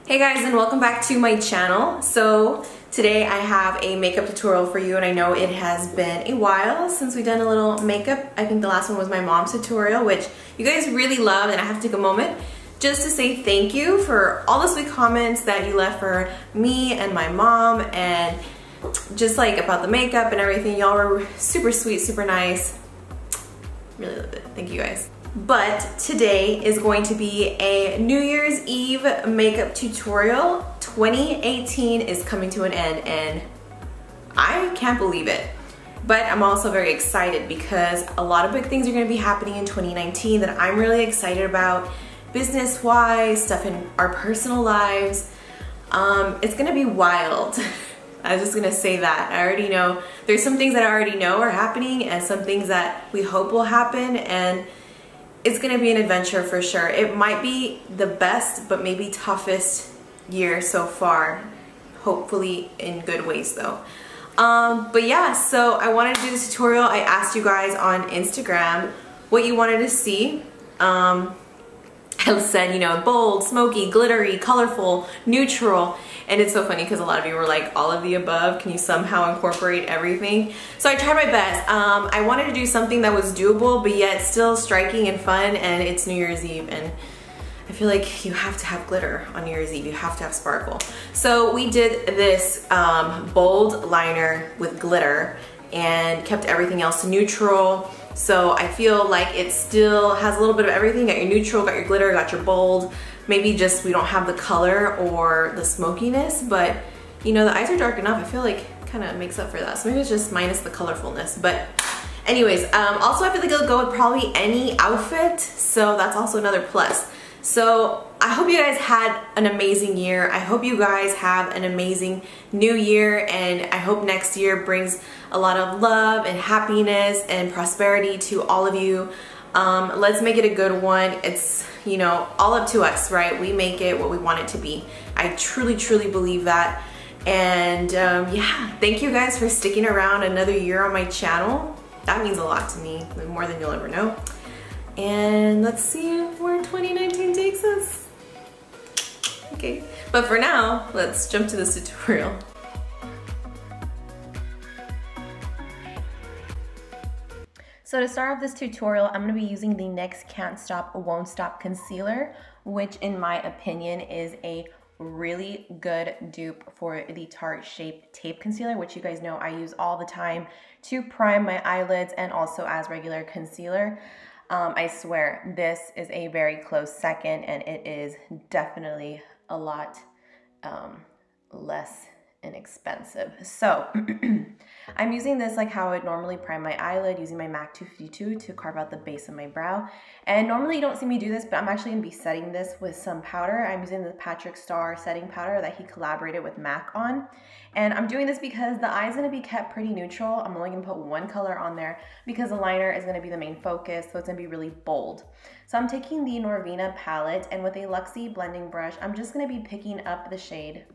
Hey guys, and welcome back to my channel. So today I have a makeup tutorial for you, and I know it has been a while since we've done a little makeup. I think the last one was my mom's tutorial, which you guys really loved, and I have to take a moment just to say thank you for all the sweet comments that you left for me and my mom, and just like about the makeup and everything. Y'all were super sweet, super nice. Really loved it. Thank you guys. But today is going to be a New Year's Eve makeup tutorial. 2018 is coming to an end and I can't believe it. But I'm also very excited because a lot of big things are going to be happening in 2019 that I'm really excited about, business-wise, stuff in our personal lives. It's going to be wild. I was just going to say that. I already know. There's some things that I already know are happening and some things that we hope will happen, and it's gonna be an adventure for sure. It might be the best, but maybe toughest year so far. Hopefully in good ways though. But yeah, so I wanted to do this tutorial. I asked you guys on Instagram what you wanted to see. I said, you know, bold, smoky, glittery, colorful, neutral. And it's so funny because a lot of you were like, all of the above. Can you somehow incorporate everything? So I tried my best. I wanted to do something that was doable, but yet still striking and fun. And it's New Year's Eve. And I feel like you have to have glitter on New Year's Eve. You have to have sparkle. So we did this bold liner with glitter and kept everything else neutral. So I feel like it still has a little bit of everything. Got your neutral, got your glitter, got your bold. Maybe just we don't have the color or the smokiness, but you know, the eyes are dark enough. I feel like kind of makes up for that. So maybe it's just minus the colorfulness. But anyways, also I feel like it'll go with probably any outfit. So that's also another plus. So I hope you guys had an amazing year. I hope you guys have an amazing new year, and I hope next year brings a lot of love and happiness and prosperity to all of you. Let's make it a good one. It's, you know, all up to us, right? We make it what we want it to be. I truly, truly believe that. And yeah, thank you guys for sticking around another year on my channel. That means a lot to me, more than you'll ever know. And let's see where 2019 takes us. Okay, but for now, let's jump to this tutorial. So to start off this tutorial, I'm going to be using the NYX Can't Stop Won't Stop Concealer, which in my opinion is a really good dupe for the Tarte Shape Tape Concealer, which you guys know I use all the time to prime my eyelids and also as regular concealer. I swear this is a very close second, and it is definitely a lot less inexpensive. So I'm using this like how I would normally prime my eyelid, using my MAC 252 to carve out the base of my brow. And normally you don't see me do this, but I'm actually going to be setting this with some powder. I'm using the Patrick Starr setting powder that he collaborated with MAC on. And I'm doing this because the eye is going to be kept pretty neutral. I'm only going to put one color on there because the liner is going to be the main focus, so it's going to be really bold. So I'm taking the Norvina palette, and with a Luxie blending brush, I'm just going to be picking up the shade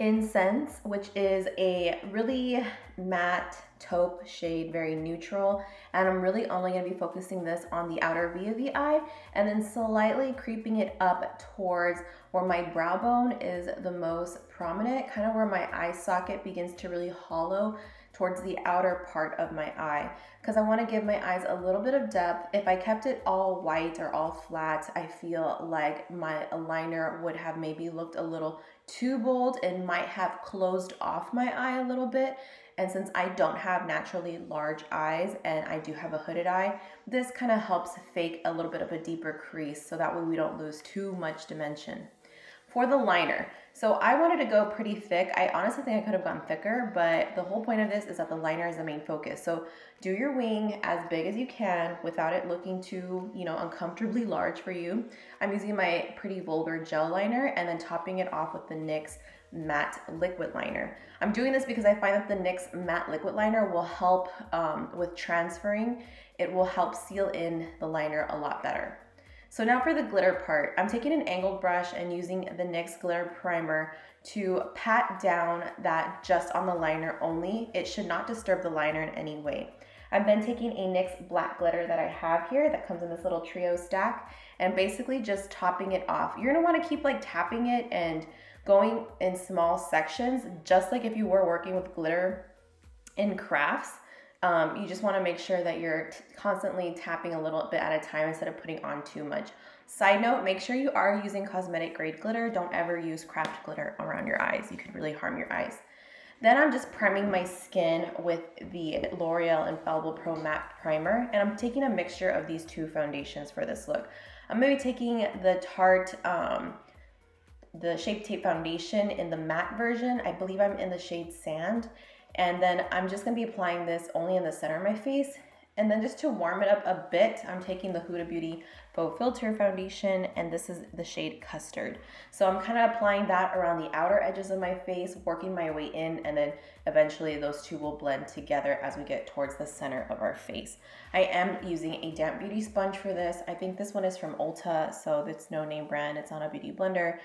Incense, which is a really matte taupe shade, very neutral, and I'm really only going to be focusing this on the outer V of the eye, and then slightly creeping it up towards where my brow bone is the most prominent, kind of where my eye socket begins to really hollow towards the outer part of my eye, because I want to give my eyes a little bit of depth. If I kept it all white or all flat, I feel like my liner would have maybe looked a little too bold and might have closed off my eye a little bit. And since I don't have naturally large eyes and I do have a hooded eye, this kind of helps fake a little bit of a deeper crease so that way we don't lose too much dimension. For the liner, so I wanted to go pretty thick. I honestly think I could have gone thicker, but the whole point of this is that the liner is the main focus. So do your wing as big as you can without it looking too, you know, uncomfortably large for you. I'm using my Pretty Vulgar gel liner and then topping it off with the NYX matte liquid liner. I'm doing this because I find that the NYX matte liquid liner will help with transferring. It will help seal in the liner a lot better. So now for the glitter part, I'm taking an angled brush and using the NYX glitter primer to pat down that just on the liner only. It should not disturb the liner in any way. I'm then taking a NYX black glitter that I have here that comes in this little trio stack and basically just topping it off. You're gonna wanna keep like tapping it and going in small sections, just like if you were working with glitter in crafts. You just want to make sure that you're constantly tapping a little bit at a time instead of putting on too much. Side note, make sure you are using cosmetic grade glitter. Don't ever use craft glitter around your eyes. You could really harm your eyes. Then I'm just priming my skin with the L'Oreal Infallible Pro Matte Primer, and I'm taking a mixture of these two foundations for this look. I'm going to be taking the Tarte, the Shape Tape foundation in the matte version. I believe I'm in the shade Sand. And then I'm just gonna be applying this only in the center of my face. And then just to warm it up a bit, I'm taking the Huda Beauty Faux Filter foundation, and this is the shade Custard. So I'm kind of applying that around the outer edges of my face, working my way in, and then eventually those two will blend together as we get towards the center of our face. I am using a damp beauty sponge for this. I think this one is from Ulta, so it's no name brand, it's on a beauty blender.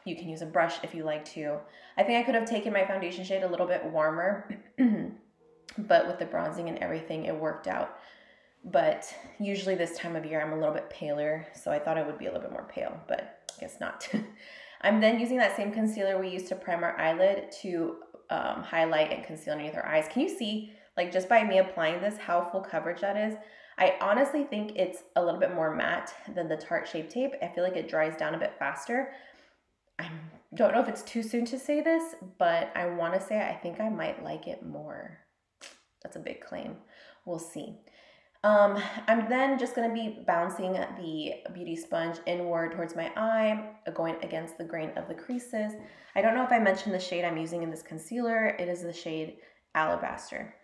You can use a brush if you like to. I think I could have taken my foundation shade a little bit warmer, but with the bronzing and everything, it worked out. But usually this time of year, I'm a little bit paler, so I thought I would be a little bit more pale, but I guess not. I'm then using that same concealer we used to prime our eyelid to highlight and conceal underneath our eyes. Can you see, like just by me applying this, how full coverage that is? I honestly think it's a little bit more matte than the Tarte Shape Tape. I feel like it dries down a bit faster. I don't know if it's too soon to say this, but I want to say I think I might like it more. That's a big claim. We'll see. I'm then just going to be bouncing the beauty sponge inward towards my eye, going against the grain of the creases. I don't know if I mentioned the shade I'm using in this concealer. It is the shade Alabaster.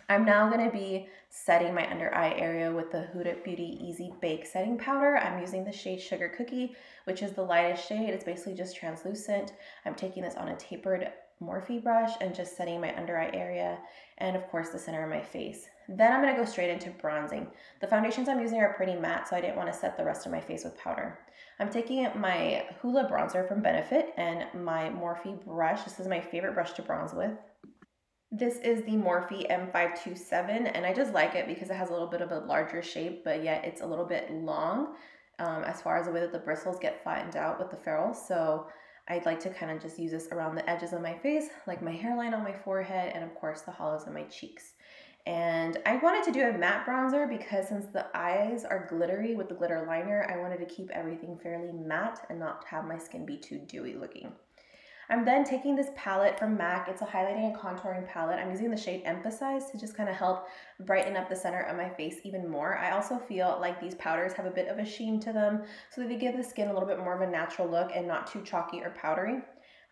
I'm now going to be setting my under eye area with the Huda Beauty Easy Bake Setting Powder. I'm using the shade Sugar Cookie, which is the lightest shade. It's basically just translucent. I'm taking this on a tapered Morphe brush and just setting my under eye area and of course the center of my face. Then I'm going to go straight into bronzing. The foundations I'm using are pretty matte, so I didn't want to set the rest of my face with powder. I'm taking my Hoola bronzer from Benefit and my Morphe brush. This is my favorite brush to bronze with. This is the Morphe M527, and I just like it because it has a little bit of a larger shape, but yet it's a little bit long as far as the way that the bristles get flattened out with the ferrule. So I'd like to kind of just use this around the edges of my face, like my hairline on my forehead, and of course the hollows of my cheeks. And I wanted to do a matte bronzer because since the eyes are glittery with the glitter liner, I wanted to keep everything fairly matte and not have my skin be too dewy looking. I'm then taking this palette from MAC. It's a highlighting and contouring palette. I'm using the shade Emphasize to just kind of help brighten up the center of my face even more. I also feel like these powders have a bit of a sheen to them, so that they give the skin a little bit more of a natural look and not too chalky or powdery.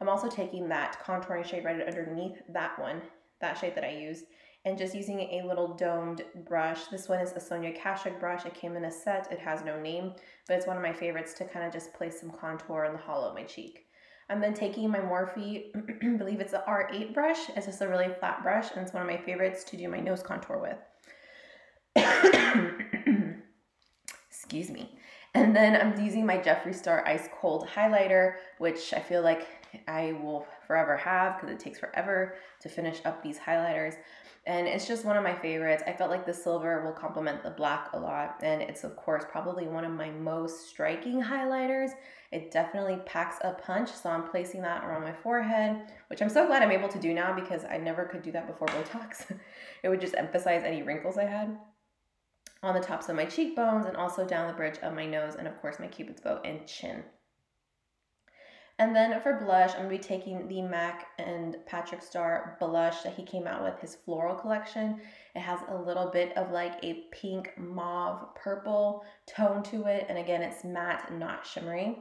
I'm also taking that contouring shade right underneath that one, that shade that I used, and just using a little domed brush. This one is a Sonia Kashuk brush. It came in a set. It has no name, but it's one of my favorites to kind of just place some contour in the hollow of my cheek. I'm then taking my Morphe, I believe it's the R8 brush. It's just a really flat brush, and it's one of my favorites to do my nose contour with. Excuse me. And then I'm using my Jeffree Star Ice Cold highlighter, which I feel like I will forever have because it takes forever to finish up these highlighters. And it's just one of my favorites. I felt like the silver will complement the black a lot. And it's, of course, probably one of my most striking highlighters. It definitely packs a punch. So I'm placing that around my forehead, which I'm so glad I'm able to do now because I never could do that before Botox. It would just emphasize any wrinkles I had. On the tops of my cheekbones and also down the bridge of my nose and, of course, my Cupid's bow and chin. And then for blush, I'm going to be taking the MAC and Patrick Star blush that he came out with, his floral collection. It has a little bit of like a pink, mauve, purple tone to it. And again, it's matte, not shimmery.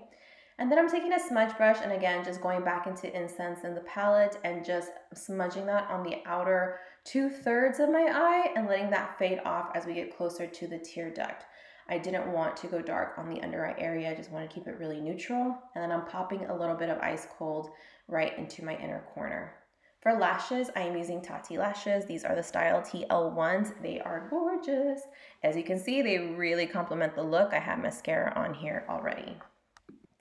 And then I'm taking a smudge brush and again, just going back into Incense in the palette and just smudging that on the outer 2/3 of my eye and letting that fade off as we get closer to the tear duct. I didn't want to go dark on the under eye area. I just want to keep it really neutral. And then I'm popping a little bit of Ice Cold right into my inner corner. For lashes, I am using Tati lashes. These are the Style TL1s. They are gorgeous. As you can see, they really complement the look. I have mascara on here already.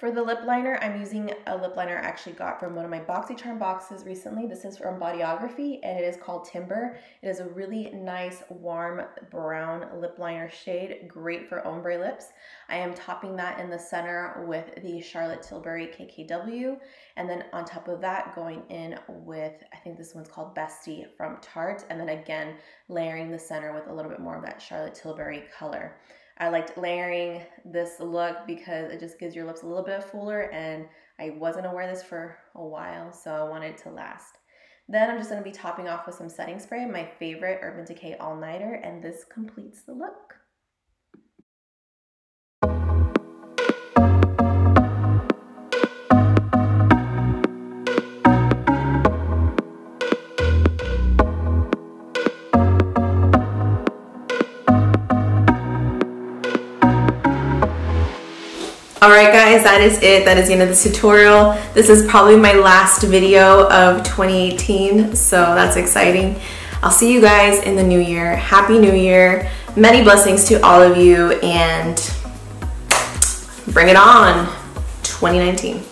For the lip liner, I'm using a lip liner I actually got from one of my BoxyCharm boxes recently. This is from Bodyography and it is called Timber. It is a really nice warm brown lip liner shade, great for ombre lips. I am topping that in the center with the Charlotte Tilbury KKW, and then on top of that going in with, I think this one's called Bestie from Tarte, and then again layering the center with a little bit more of that Charlotte Tilbury color. I liked layering this look because it just gives your lips a little bit fuller, and I wasn't aware of this for a while, so I wanted it to last. Then I'm just going to be topping off with some setting spray, my favorite Urban Decay All Nighter, and this completes the look. Alright guys, that is it. That is the end of this tutorial. This is probably my last video of 2018, so that's exciting. I'll see you guys in the new year. Happy New Year. Many blessings to all of you, and bring it on, 2019.